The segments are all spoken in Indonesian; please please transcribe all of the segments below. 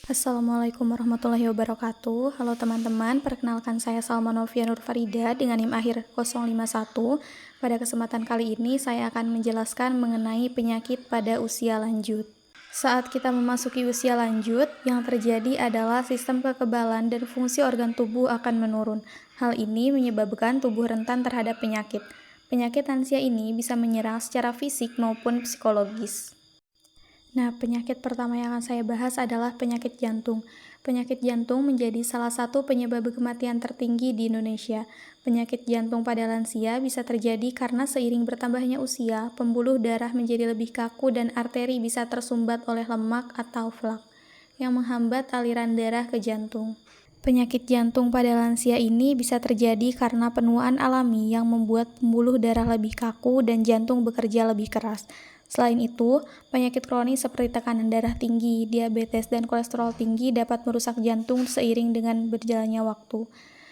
Assalamualaikum warahmatullahi wabarakatuh. Halo teman-teman, perkenalkan saya Salma Novia Nur Farida dengan NIM akhir 051. Pada kesempatan kali ini saya akan menjelaskan mengenai penyakit pada usia lanjut. Saat kita memasuki usia lanjut, yang terjadi adalah sistem kekebalan dan fungsi organ tubuh akan menurun. Hal ini menyebabkan tubuh rentan terhadap penyakit. Penyakit lansia ini bisa menyerang secara fisik maupun psikologis. Nah, penyakit pertama yang akan saya bahas adalah penyakit jantung. Penyakit jantung menjadi salah satu penyebab kematian tertinggi di Indonesia. Penyakit jantung pada lansia bisa terjadi karena seiring bertambahnya usia, pembuluh darah menjadi lebih kaku dan arteri bisa tersumbat oleh lemak atau flak yang menghambat aliran darah ke jantung. Penyakit jantung pada lansia ini bisa terjadi karena penuaan alami yang membuat pembuluh darah lebih kaku dan jantung bekerja lebih keras. Selain itu, penyakit kronis seperti tekanan darah tinggi, diabetes, dan kolesterol tinggi dapat merusak jantung seiring dengan berjalannya waktu.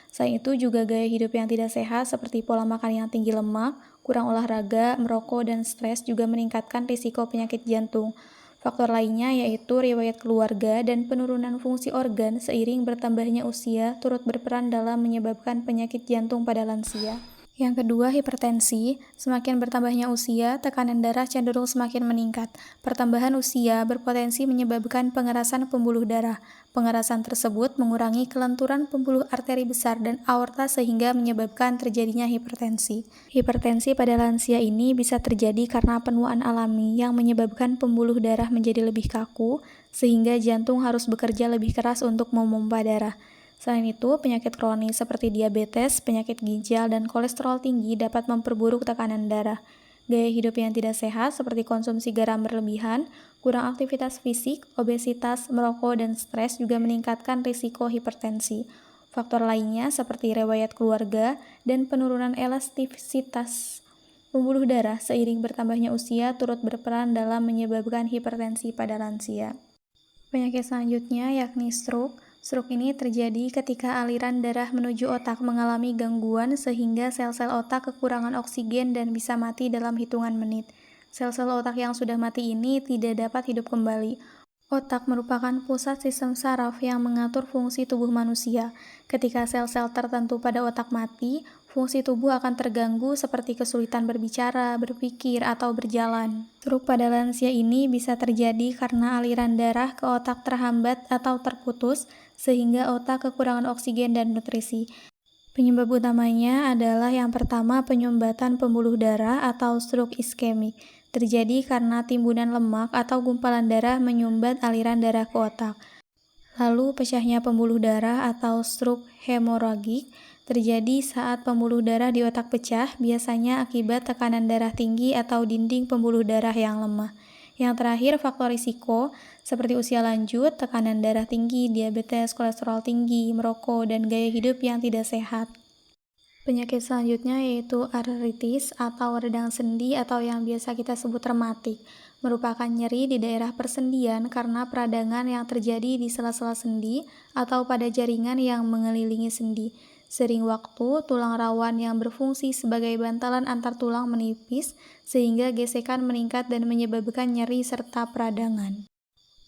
Selain itu juga gaya hidup yang tidak sehat seperti pola makan yang tinggi lemak, kurang olahraga, merokok, dan stres juga meningkatkan risiko penyakit jantung. Faktor lainnya yaitu riwayat keluarga dan penurunan fungsi organ seiring bertambahnya usia turut berperan dalam menyebabkan penyakit jantung pada lansia. Yang kedua, hipertensi. Semakin bertambahnya usia, tekanan darah cenderung semakin meningkat. Pertambahan usia berpotensi menyebabkan pengerasan pembuluh darah. Pengerasan tersebut mengurangi kelenturan pembuluh arteri besar dan aorta sehingga menyebabkan terjadinya hipertensi. Hipertensi pada lansia ini bisa terjadi karena penuaan alami yang menyebabkan pembuluh darah menjadi lebih kaku, sehingga jantung harus bekerja lebih keras untuk memompa darah. Selain itu, penyakit kronis seperti diabetes, penyakit ginjal, dan kolesterol tinggi dapat memperburuk tekanan darah. Gaya hidup yang tidak sehat seperti konsumsi garam berlebihan, kurang aktivitas fisik, obesitas, merokok, dan stres juga meningkatkan risiko hipertensi. Faktor lainnya seperti riwayat keluarga dan penurunan elastisitas pembuluh darah seiring bertambahnya usia turut berperan dalam menyebabkan hipertensi pada lansia. Penyakit selanjutnya yakni stroke. Stroke ini terjadi ketika aliran darah menuju otak mengalami gangguan sehingga sel-sel otak kekurangan oksigen dan bisa mati dalam hitungan menit. Sel-sel otak yang sudah mati ini tidak dapat hidup kembali. Otak merupakan pusat sistem saraf yang mengatur fungsi tubuh manusia. Ketika sel-sel tertentu pada otak mati, fungsi tubuh akan terganggu seperti kesulitan berbicara, berpikir, atau berjalan. Stroke pada lansia ini bisa terjadi karena aliran darah ke otak terhambat atau terputus, sehingga otak kekurangan oksigen dan nutrisi. Penyebab utamanya adalah yang pertama penyumbatan pembuluh darah atau stroke iskemik. Terjadi karena timbunan lemak atau gumpalan darah menyumbat aliran darah ke otak. Lalu pecahnya pembuluh darah atau stroke hemoragik terjadi saat pembuluh darah di otak pecah, biasanya akibat tekanan darah tinggi atau dinding pembuluh darah yang lemah. Yang terakhir, faktor risiko seperti usia lanjut, tekanan darah tinggi, diabetes, kolesterol tinggi, merokok, dan gaya hidup yang tidak sehat. Penyakit selanjutnya yaitu artritis atau radang sendi atau yang biasa kita sebut rematik. Merupakan nyeri di daerah persendian karena peradangan yang terjadi di sela-sela sendi atau pada jaringan yang mengelilingi sendi. Sering waktu, tulang rawan yang berfungsi sebagai bantalan antar tulang menipis sehingga gesekan meningkat dan menyebabkan nyeri serta peradangan.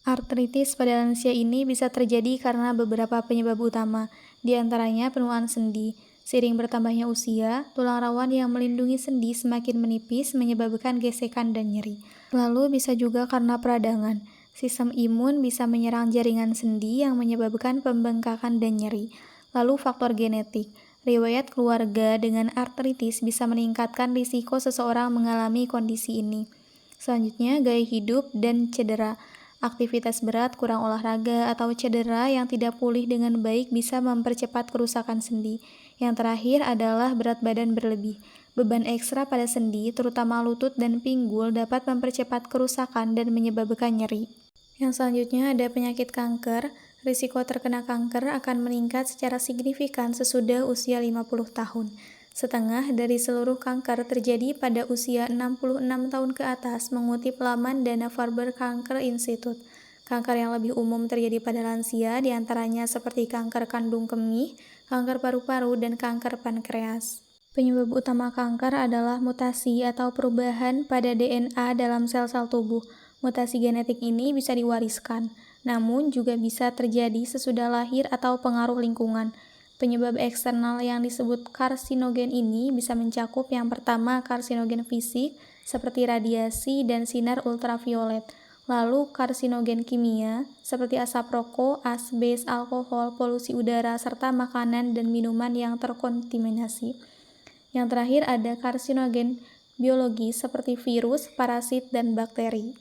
Artritis pada lansia ini bisa terjadi karena beberapa penyebab utama, di antaranya penuaan sendi. Seiring bertambahnya usia, tulang rawan yang melindungi sendi semakin menipis menyebabkan gesekan dan nyeri. Lalu bisa juga karena peradangan. Sistem imun bisa menyerang jaringan sendi yang menyebabkan pembengkakan dan nyeri. Lalu faktor genetik. Riwayat keluarga dengan artritis bisa meningkatkan risiko seseorang mengalami kondisi ini. Selanjutnya, gaya hidup dan cedera. Aktivitas berat, kurang olahraga, atau cedera yang tidak pulih dengan baik bisa mempercepat kerusakan sendi. Yang terakhir adalah berat badan berlebih. Beban ekstra pada sendi, terutama lutut dan pinggul, dapat mempercepat kerusakan dan menyebabkan nyeri. Yang selanjutnya ada penyakit kanker. Risiko terkena kanker akan meningkat secara signifikan sesudah usia 50 tahun. Setengah dari seluruh kanker terjadi pada usia 66 tahun ke atas, mengutip laman Dana-Farber Cancer Institute. Kanker yang lebih umum terjadi pada lansia, diantaranya seperti kanker kandung kemih, kanker paru-paru, dan kanker pankreas. Penyebab utama kanker adalah mutasi atau perubahan pada DNA dalam sel-sel tubuh. Mutasi genetik ini bisa diwariskan. namun juga bisa terjadi sesudah lahir atau pengaruh lingkungan. Penyebab eksternal yang disebut karsinogen ini bisa mencakup yang pertama karsinogen fisik seperti radiasi dan sinar ultraviolet, lalu karsinogen kimia seperti asap rokok, asbes, alkohol, polusi udara, serta makanan dan minuman yang terkontaminasi. Yang terakhir ada karsinogen biologis seperti virus, parasit, dan bakteri.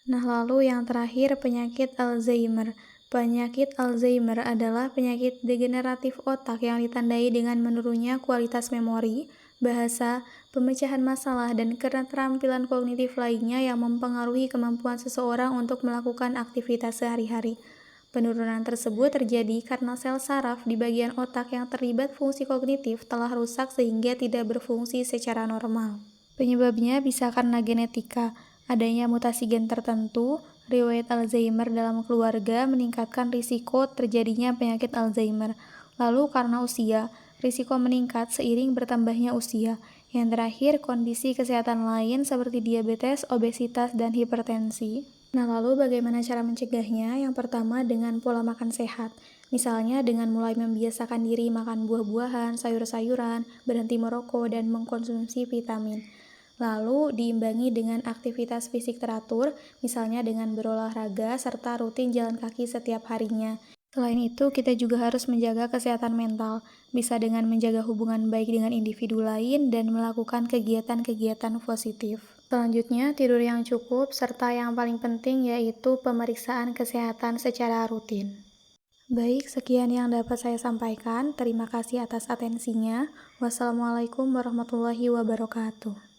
Nah, lalu yang terakhir penyakit Alzheimer. Penyakit Alzheimer adalah penyakit degeneratif otak yang ditandai dengan menurunnya kualitas memori, bahasa, pemecahan masalah, dan keterampilan kognitif lainnya yang mempengaruhi kemampuan seseorang untuk melakukan aktivitas sehari-hari. Penurunan tersebut terjadi karena sel saraf di bagian otak yang terlibat fungsi kognitif telah rusak sehingga tidak berfungsi secara normal. Penyebabnya bisa karena genetika, adanya mutasi gen tertentu, riwayat Alzheimer dalam keluarga meningkatkan risiko terjadinya penyakit Alzheimer. Lalu karena usia, risiko meningkat seiring bertambahnya usia. Yang terakhir, kondisi kesehatan lain seperti diabetes, obesitas, dan hipertensi. Nah, lalu bagaimana cara mencegahnya? Yang pertama dengan pola makan sehat. Misalnya dengan mulai membiasakan diri makan buah-buahan, sayur-sayuran, berhenti merokok, dan mengkonsumsi vitamin. Lalu diimbangi dengan aktivitas fisik teratur, misalnya dengan berolahraga serta rutin jalan kaki setiap harinya. Selain itu, kita juga harus menjaga kesehatan mental, bisa dengan menjaga hubungan baik dengan individu lain dan melakukan kegiatan-kegiatan positif. Selanjutnya, tidur yang cukup, serta yang paling penting yaitu pemeriksaan kesehatan secara rutin. Baik, sekian yang dapat saya sampaikan. Terima kasih atas atensinya. Wassalamualaikum warahmatullahi wabarakatuh.